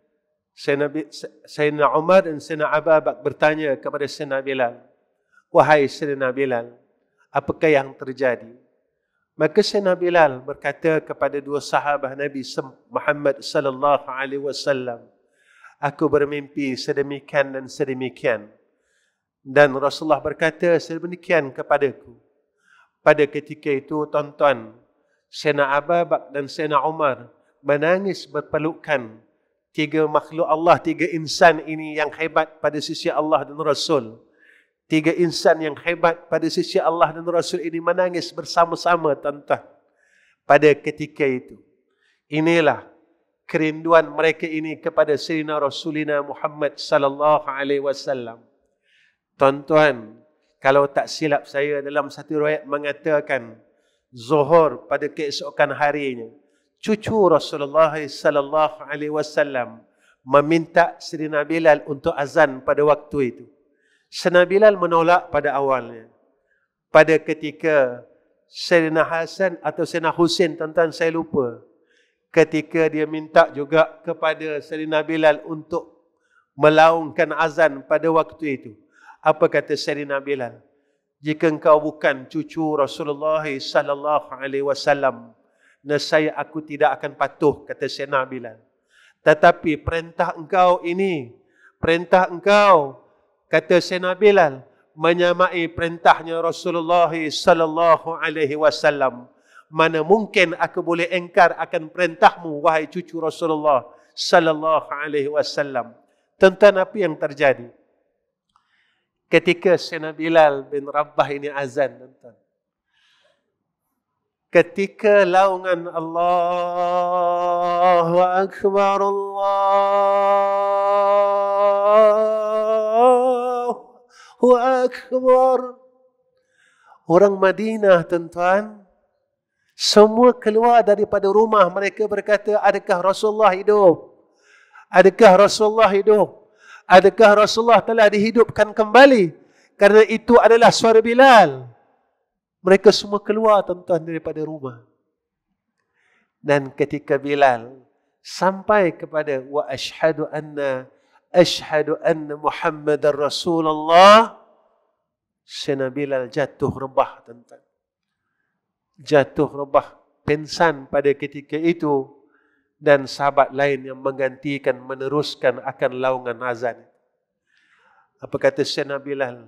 Sayyidina Umar dan Sayyidina Abu Bakar bertanya kepada Sayyidina Bilal, "Wahai Sayyidina Bilal, apakah yang terjadi?" Maka Sayyidina Bilal berkata kepada dua sahabat Nabi Muhammad sallallahu alaihi wasallam, "Aku bermimpi sedemikian dan sedemikian." Dan Rasulullah berkata sedemikian kepadaku. Pada ketika itu, tuan-tuan, Sayyidina Abu Bakar dan Sayyidina Umar menangis berpelukan. Tiga makhluk Allah, tiga insan ini yang hebat pada sisi Allah dan Rasul. Tiga insan yang hebat pada sisi Allah dan Rasul ini menangis bersama-sama, tuan-tuan. Pada ketika itu. Inilah kerinduan mereka ini kepada Sayyidina Rasulina Muhammad sallallahu alaihi wasallam. Tuan-tuan, kalau tak silap saya dalam satu riwayat mengatakan Zuhur pada keesokan harinya, cucu Rasulullah sallallahu alaihi wasallam meminta Sayyidina Bilal untuk azan pada waktu itu. Sayyidina Bilal menolak pada awalnya. Pada ketika Sayyidina Hasan atau Sayyidina Husin, tuan-tuan saya lupa, ketika dia minta juga kepada Sayyidina Bilal untuk melaungkan azan pada waktu itu, apa kata Sayyidina Bilal? "Jika engkau bukan cucu Rasulullah sallallahu alaihi wasallam, nescaya aku tidak akan patuh," kata Sayyidina Bilal. "Tetapi perintah engkau ini, perintah engkau," kata Sayyidina Bilal, "menyamai perintahnya Rasulullah sallallahu alaihi wasallam. Mana mungkin aku boleh engkar akan perintahmu, wahai cucu Rasulullah sallallahu alaihi wasallam." Tuan-tuan, apa yang terjadi? Ketika Sayyidina Bilal bin Rabah ini azan, tuan-tuan, ketika laungan Allahu Akbar, Allahu Akbar, orang Madinah, tuan-tuan, semua keluar daripada rumah mereka berkata, "Adakah Rasulullah hidup? Adakah Rasulullah hidup? Adakah Rasulullah telah dihidupkan kembali?" Karena itu adalah suara Bilal. Mereka semua keluar, tuan-tuan, daripada rumah. Dan ketika Bilal sampai kepada wa ashhadu anna Muhammadar Rasulullah, Sayyidina Bilal jatuh rebah, tuan-tuan. Jatuh rebah, pingsan pada ketika itu. Dan sahabat lain yang menggantikan, meneruskan akan laungan azan. Apa kata Sayyidina Bilal?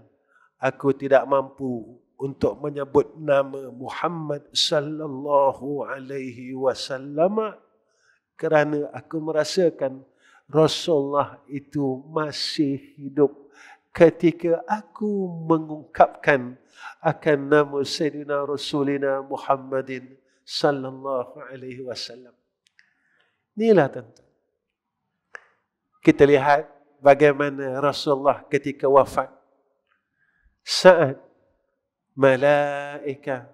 "Aku tidak mampu untuk menyebut nama Muhammad sallallahu alaihi wasallam kerana aku merasakan Rasulullah itu masih hidup ketika aku mengungkapkan akan nama Sayyidina Rasulina Muhammadin sallallahu alaihi wasallam." Inilah, tuan-tuan, kita lihat bagaimana Rasulullah ketika wafat, saat malaikat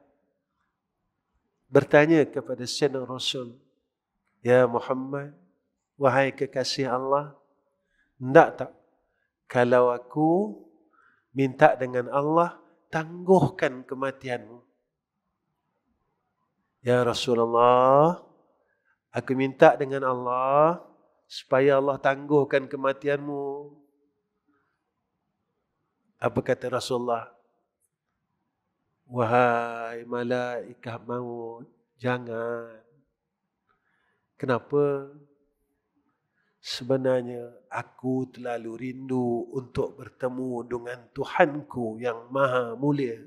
bertanya kepada Sayyidina Rasul, "Ya Muhammad, wahai kekasih Allah, hendak tak kalau aku minta dengan Allah, tangguhkan kematianmu?" "Ya Rasulullah, aku minta dengan Allah supaya Allah tangguhkan kematianmu." Apa kata Rasulullah? "Wahai malaikat maut, jangan." Kenapa? sebenarnya aku terlalu rindu untuk bertemu dengan Tuhanku yang maha mulia.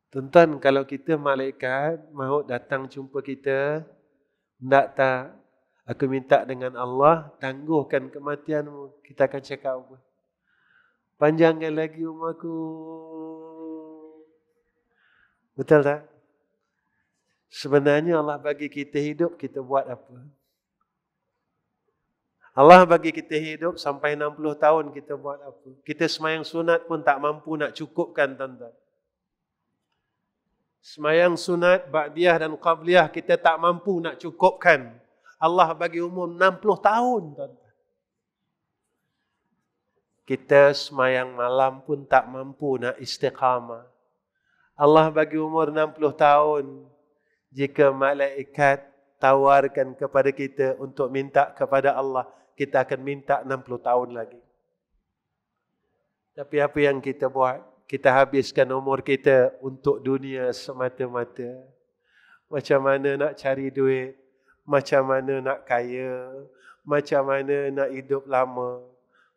Tuan-tuan, kalau kita malaikat maut datang jumpa kita, nak tak aku minta dengan Allah, tangguhkan kematianmu. Kita akan cakap apa? Panjangkan lagi umurku. Betul tak? Sebenarnya Allah bagi kita hidup, kita buat apa? Allah bagi kita hidup sampai 60 tahun, kita buat apa? Kita semayang sunat pun tak mampu nak cukupkan, tuan-tuan. Semayang sunat, ba'diyah dan qabliyah kita tak mampu nak cukupkan. Allah bagi umur 60 tahun, tuan-tuan. Kita semayang malam pun tak mampu nak istiqamah. Allah bagi umur 60 tahun. Jika malaikat tawarkan kepada kita untuk minta kepada Allah, kita akan minta 60 tahun lagi. Tapi apa yang kita buat? Kita habiskan umur kita untuk dunia semata-mata. Macam mana nak cari duit, macam mana nak kaya, macam mana nak hidup lama.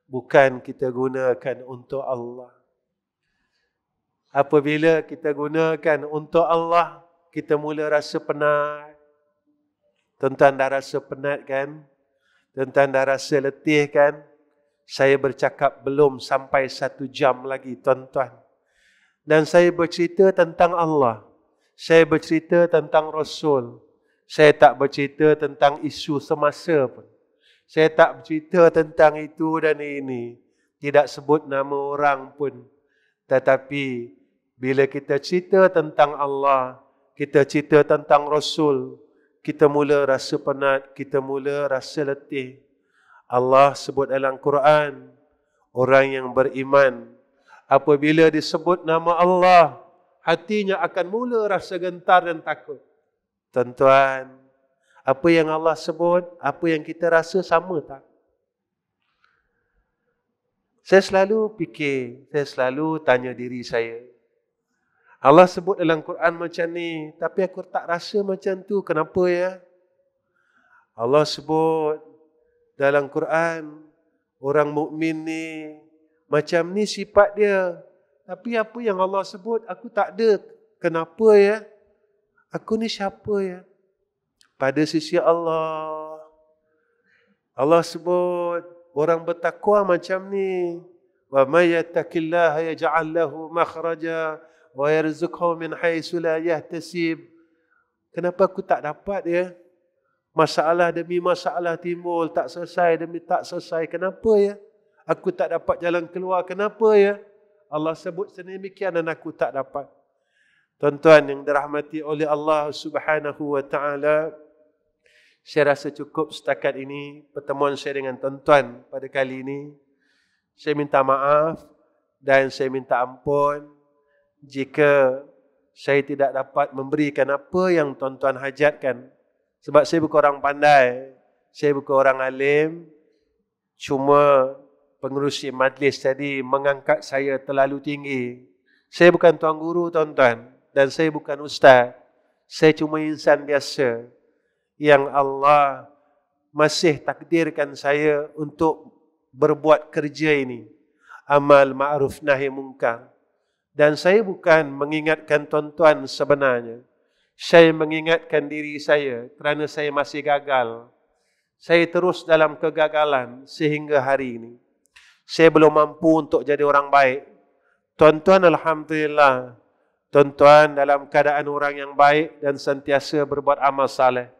Bukan kita gunakan untuk Allah. Apabila kita gunakan untuk Allah, kita mula rasa penat. Tuan-tuan dah rasa penat kan? Tuan-tuan dah rasa letih kan? Saya bercakap belum sampai 1 jam lagi, tuan-tuan. Dan saya bercerita tentang Allah. Saya bercerita tentang Rasul. Saya tak bercerita tentang isu semasa pun. Saya tak bercerita tentang itu dan ini. Tidak sebut nama orang pun. Tetapi bila kita cerita tentang Allah, kita cerita tentang Rasul, kita mula rasa penat, kita mula rasa letih. Allah sebut dalam Quran, orang yang beriman, apabila disebut nama Allah, hatinya akan mula rasa gentar dan takut. Tuan-tuan, apa yang Allah sebut, apa yang kita rasa sama tak? Saya selalu fikir, saya selalu tanya diri saya, Allah sebut dalam Quran macam ni, tapi aku tak rasa macam tu, kenapa ya? Allah sebut dalam Quran, orang mukmin ni, macam ni sifat dia. Tapi apa yang Allah sebut, aku tak ada. Kenapa ya? Aku ni siapa ya? Pada sisi Allah, Allah sebut, orang bertakwa macam ni. Wa may yattaqillaha yaj'al lahu makhraja wa yarzuqhu min haitsu la yahtasib. Kenapa aku tak dapat ya? Masalah demi masalah timbul, tak selesai demi tak selesai. Kenapa ya? Aku tak dapat jalan keluar. Kenapa ya? Allah sebut sedemikian dan aku tak dapat. Tuan-tuan yang dirahmati oleh Allah Subhanahu wa taala, saya rasa cukup setakat ini pertemuan saya dengan tuan-tuan pada kali ini. Saya minta maaf dan saya minta ampun jika saya tidak dapat memberikan apa yang tuan-tuan hajatkan. Sebab saya bukan orang pandai, saya bukan orang alim, cuma pengerusi majlis tadi mengangkat saya terlalu tinggi. Saya bukan tuan guru, tuan-tuan, dan saya bukan ustaz. Saya cuma insan biasa yang Allah masih takdirkan saya untuk berbuat kerja ini, amal ma'ruf nahi munkar. Dan saya bukan mengingatkan tuan-tuan sebenarnya. Saya mengingatkan diri saya kerana saya masih gagal. Saya terus dalam kegagalan sehingga hari ini. Saya belum mampu untuk jadi orang baik. Tuan-tuan alhamdulillah, tuan-tuan dalam keadaan orang yang baik dan sentiasa berbuat amal saleh.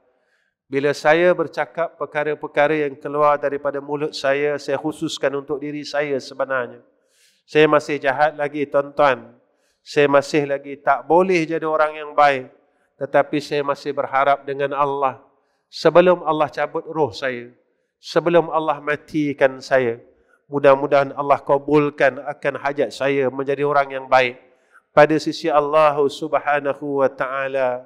Bila saya bercakap perkara-perkara yang keluar daripada mulut saya khususkan untuk diri saya sebenarnya. Saya masih jahat lagi, tuan-tuan. Saya masih lagi tak boleh jadi orang yang baik. Tetapi saya masih berharap dengan Allah, sebelum Allah cabut roh saya, sebelum Allah matikan saya, mudah-mudahan Allah kabulkan akan hajat saya menjadi orang yang baik pada sisi Allah Subhanahu wa taala.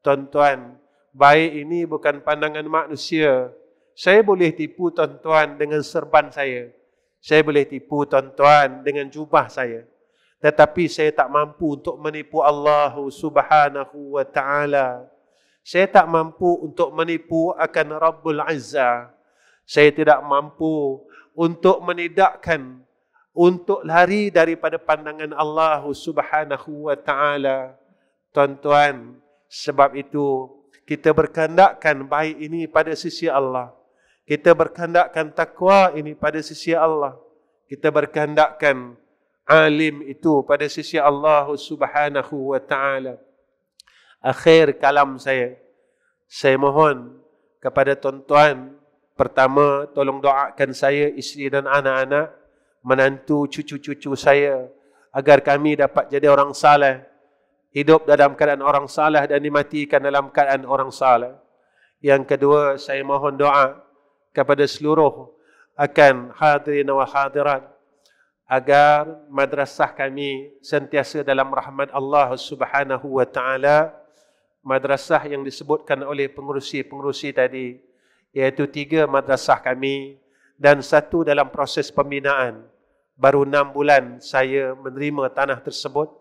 Tuan-tuan, baik ini bukan pandangan manusia. Saya boleh tipu tuan-tuan dengan serban saya. Saya boleh tipu tuan-tuan dengan jubah saya. Tetapi saya tak mampu untuk menipu Allah Subhanahu wa taala. Saya tak mampu untuk menipu akan Rabbul Azza. Saya tidak mampu untuk menidakkan, untuk lari daripada pandangan Allah Subhanahu wa taala. Tuan-tuan, sebab itu kita berkehendakkan baik ini pada sisi Allah. Kita berkehendakkan takwa ini pada sisi Allah. Kita berkehendakkan alim itu pada sisi Allah Subhanahu wa taala. Akhir kalam saya mohon kepada tuan-tuan, pertama tolong doakan saya, isteri dan anak-anak, menantu, cucu-cucu saya, agar kami dapat jadi orang saleh, hidup dalam keadaan orang saleh dan dimatikan dalam keadaan orang saleh. Yang kedua, saya mohon doa kepada seluruh akan hadirin wa hadirat, agar madrasah kami sentiasa dalam rahmat Allah Subhanahu wa taala. Madrasah yang disebutkan oleh pengerusi tadi, iaitu 3 madrasah kami dan 1 dalam proses pembinaan. Baru 6 bulan saya menerima tanah tersebut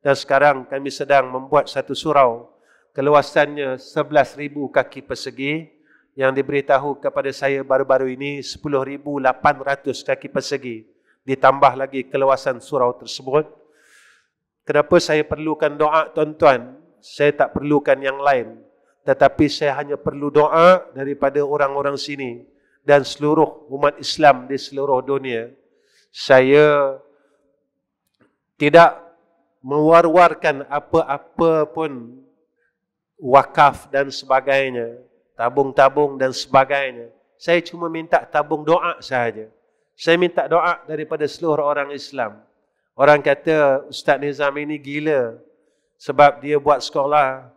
dan sekarang kami sedang membuat satu surau. Keluasannya 11,000 kaki persegi, yang diberitahu kepada saya baru-baru ini 10,800 kaki persegi. Ditambah lagi keluasan surau tersebut. Kenapa saya perlukan doa, tuan-tuan? Saya tak perlukan yang lain, tetapi saya hanya perlu doa daripada orang-orang sini dan seluruh umat Islam di seluruh dunia. Saya tidak mewar-warkan apa-apa pun, wakaf dan sebagainya, tabung-tabung dan sebagainya. Saya cuma minta tabung doa sahaja. Saya minta doa daripada seluruh orang Islam. Orang kata Ustaz Nizam ini gila sebab dia buat sekolah,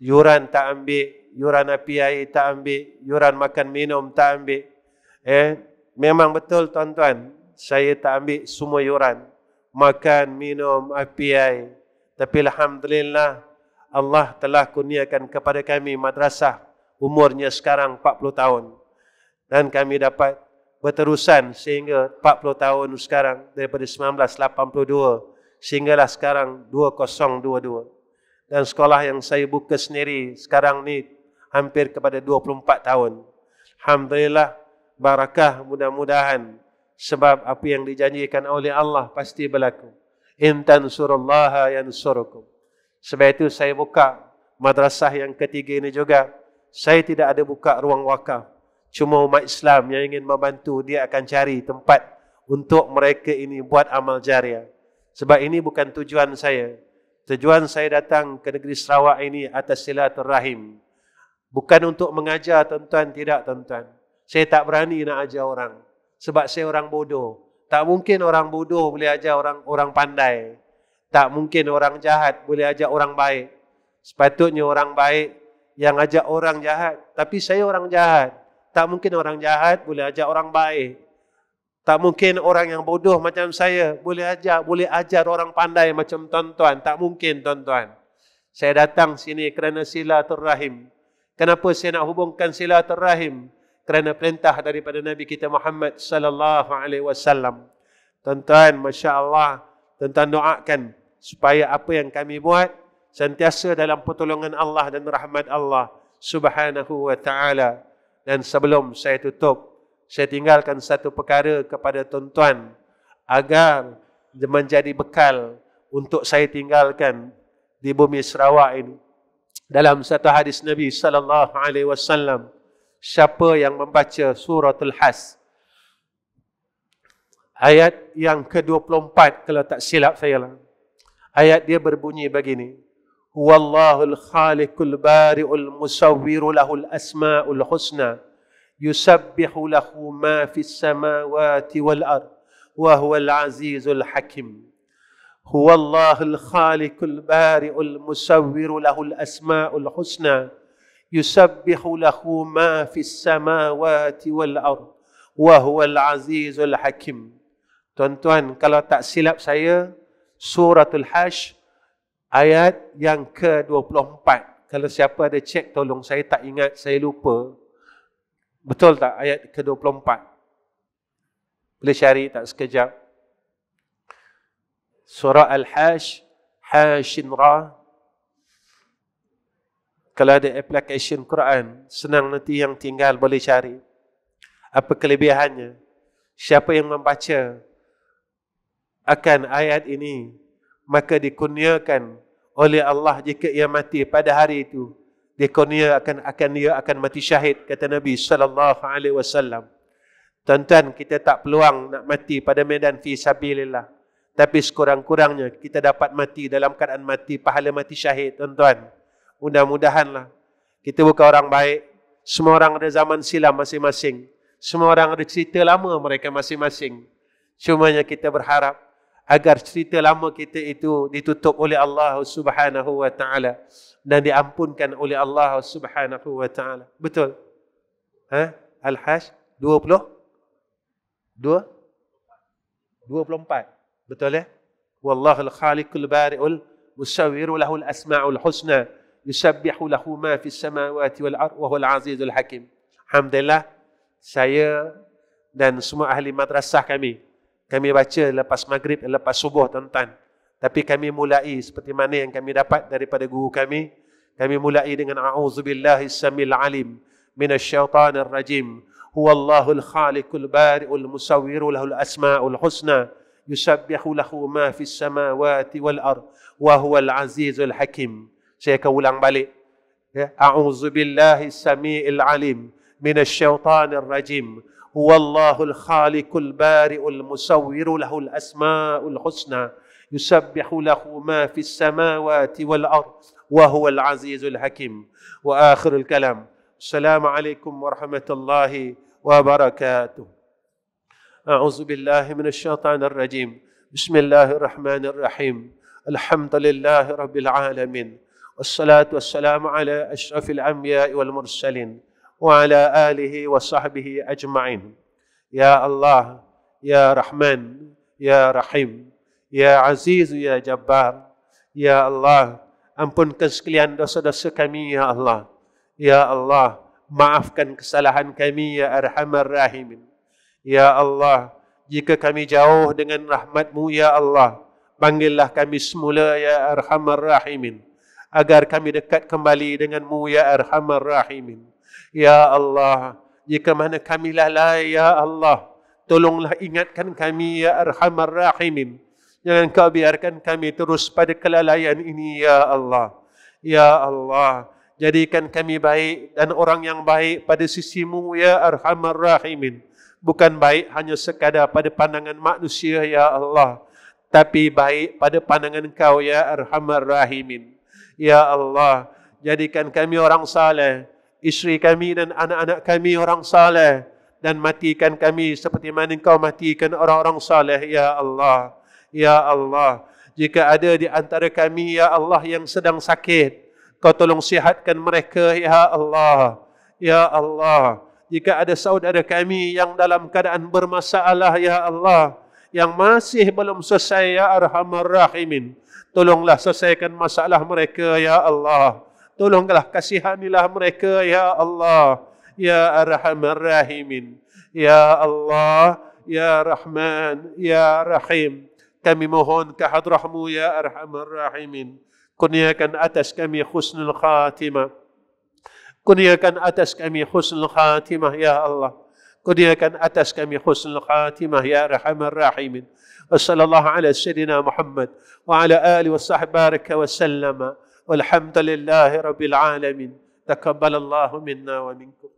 yuran tak ambil, yuran api air tak ambil, yuran makan minum tak ambil. Memang betul tuan-tuan, saya tak ambil semua yuran, makan, minum, api air. Tapi alhamdulillah, Allah telah kurniakan kepada kami madrasah, umurnya sekarang 40 tahun. Dan kami dapat berterusan sehingga 40 tahun sekarang, daripada 1982 sehinggalah sekarang 2022. Dan sekolah yang saya buka sendiri sekarang ni hampir kepada 24 tahun. Alhamdulillah, barakah, mudah-mudahan, sebab apa yang dijanjikan oleh Allah pasti berlaku. In tansurullaha yansurukum. Sebab itu saya buka madrasah yang ketiga ini juga. Saya tidak ada buka ruang wakaf. Cuma umat Islam yang ingin membantu, dia akan cari tempat untuk mereka ini buat amal jariah. Sebab ini bukan tujuan saya. Tujuan saya datang ke negeri Sarawak ini atas silaturahim. Bukan untuk mengajar tuan-tuan, tidak tuan-tuan. Saya tak berani nak ajar orang. Sebab saya orang bodoh. Tak mungkin orang bodoh boleh ajar orang pandai. Tak mungkin orang jahat boleh ajar orang baik. Sepatutnya orang baik yang ajar orang jahat. Tapi saya orang jahat. Tak mungkin orang jahat boleh ajar orang baik. Tak mungkin orang yang bodoh macam saya boleh ajar orang pandai macam tuan-tuan. Tak mungkin tuan-tuan. Saya datang sini kerana silaturahim. Kenapa saya nak hubungkan silaturahim? Kerana perintah daripada Nabi kita Muhammad sallallahu alaihi wasallam. Tuan-tuan, masya-Allah, tuan-tuan doakan supaya apa yang kami buat sentiasa dalam pertolongan Allah dan rahmat Allah Subhanahu wa taala. Dan sebelum saya tutup, saya tinggalkan satu perkara kepada tuan-tuan agar menjadi bekal untuk saya tinggalkan di bumi Sarawak ini. Dalam satu hadis Nabi sallallahu alaihi wasallam, siapa yang membaca suratul Has ayat yang ke-24, kalau tak silap saya lah, ayat dia berbunyi begini: Huwallahul khaliqul bari'ul musawwiru lahul asma'ul husna yusabbihu lahu ma fis samawati wal ard wa huwal azizul hakim. Huwallahul khaliqul bari'ul musawwiru lahul asma'ul husna yusabbihu lahu ma fis samawati wal ard wa huwal azizul hakim. Tuan-tuan, kalau tak silap saya, suratul Hash ayat yang ke-24. Kalau siapa ada cek, tolong, saya tak ingat, saya lupa. Betul tak ayat ke-24? Boleh cari tak sekejap? Surah Al-Hash, Hashin Ra. Kalau ada application Quran, senang nanti yang tinggal boleh cari. Apa kelebihannya? Siapa yang membaca akan ayat ini, maka dikurniakan oleh Allah jika ia mati pada hari itu, dia akan mati syahid, kata Nabi sallallahu alaihi wasallam. Tuan-tuan, kita tak peluang nak mati pada medan fi sabilillah, tapi sekurang-kurangnya kita dapat mati dalam keadaan mati pahala mati syahid, tuan-tuan. Mudah-mudahanlah kita bukan orang baik. Semua orang ada zaman silam masing-masing. Semua orang ada cerita lama mereka masing-masing. Cumanya kita berharap agar cerita lama kita itu ditutup oleh Allah Subhanahu wa taala dan diampunkan oleh Allah Subhanahu wa taala. Betul? Al-Hajj 24. Betul ya? Wallahul khaliqul bari'ul musawwiru lahul asma'ul husna yusabbihu lahu ma fis samawati wal ardh wa huwal azizul hakim. Alhamdulillah, saya dan semua ahli madrasah kami baca lepas maghrib, lepas subuh, tuan-tuan. Tapi kami mulai seperti mana yang kami dapat daripada guru kami. Kami mulai dengan a'udzubillahi samil alim minasyaitanir rajim. Huwallahul khaliqul bari'ul musawwiru lahul asma'ul husna yusabbihu lahu ma fis samawati wal ardh wa huwal azizul hakim. Saya akan ulang balik. A'udzubillahi samiil alim minasyaitanir rajim. Huwallahul khaliqul bari'ul musawwiru lahul asma'ul husna yusabbihu lahu ma fis samawati wal ardh wa huwal azizul hakim. Wa akhirul kalam. Assalamualaikum warahmatullahi wabarakatuh. A'udzubillahi minasyaitanir rajim. Bismillahirrahmanirrahim. Alhamdulillahi rabbil alamin. Wassalatu wassalamu ala asyrafil anbiya'i wal mursalin wa ala alihi wa sahbihi ajma'in. Ya Allah, Ya Rahman, Ya Rahim, Ya Aziz, Ya Jabbar. Ya Allah, ampunkan sekalian dosa-dosa kami, Ya Allah. Ya Allah, maafkan kesalahan kami, Ya Arhamar Rahimin. Ya Allah, jika kami jauh dengan rahmat-Mu, Ya Allah, panggillah kami semula, Ya Arhamar Rahimin, agar kami dekat kembali dengan-Mu, Ya Arhamar Rahimin. Ya Allah, jika mana kami lalai, Ya Allah, tolonglah ingatkan kami, Ya Arhamar Rahimin. Jangan Kau biarkan kami terus pada kelalaian ini, Ya Allah. Ya Allah, jadikan kami baik dan orang yang baik pada sisi-Mu, Ya Arhamar Rahimin. Bukan baik hanya sekadar pada pandangan manusia, Ya Allah, tapi baik pada pandangan Kau, Ya Arhamar Rahimin. Ya Allah, jadikan kami orang saleh, isteri kami dan anak-anak kami orang saleh, dan matikan kami seperti mana Kau matikan orang-orang saleh, Ya Allah. Ya Allah, jika ada di antara kami, Ya Allah, yang sedang sakit, Kau tolong sihatkan mereka, Ya Allah. Ya Allah, jika ada saudara kami yang dalam keadaan bermasalah, Ya Allah, yang masih belum selesai, Ya Arhamar Rahimin, tolonglah selesaikan masalah mereka, Ya Allah. Tolonglah kasihanilah mereka, Ya Allah. Ya Arhamar Rahimin. Ya Allah, Ya Rahman, Ya Rahim. Kami mohon ke hadrah-Mu, Ya Arhamar Rahimin. Kurniakan atas kami husnul khatimah. Kurniakan atas kami husnul khatimah, Ya Allah. Kurniakan atas kami husnul khatimah, Ya Arhamar Rahimin. Wassallallahu ala sayyidina Muhammad wa ala alihi wa sahbihi baraka wa sallama. Walhamdulillahi rabbil alamin. Taqabbalallahu minna wa minkum.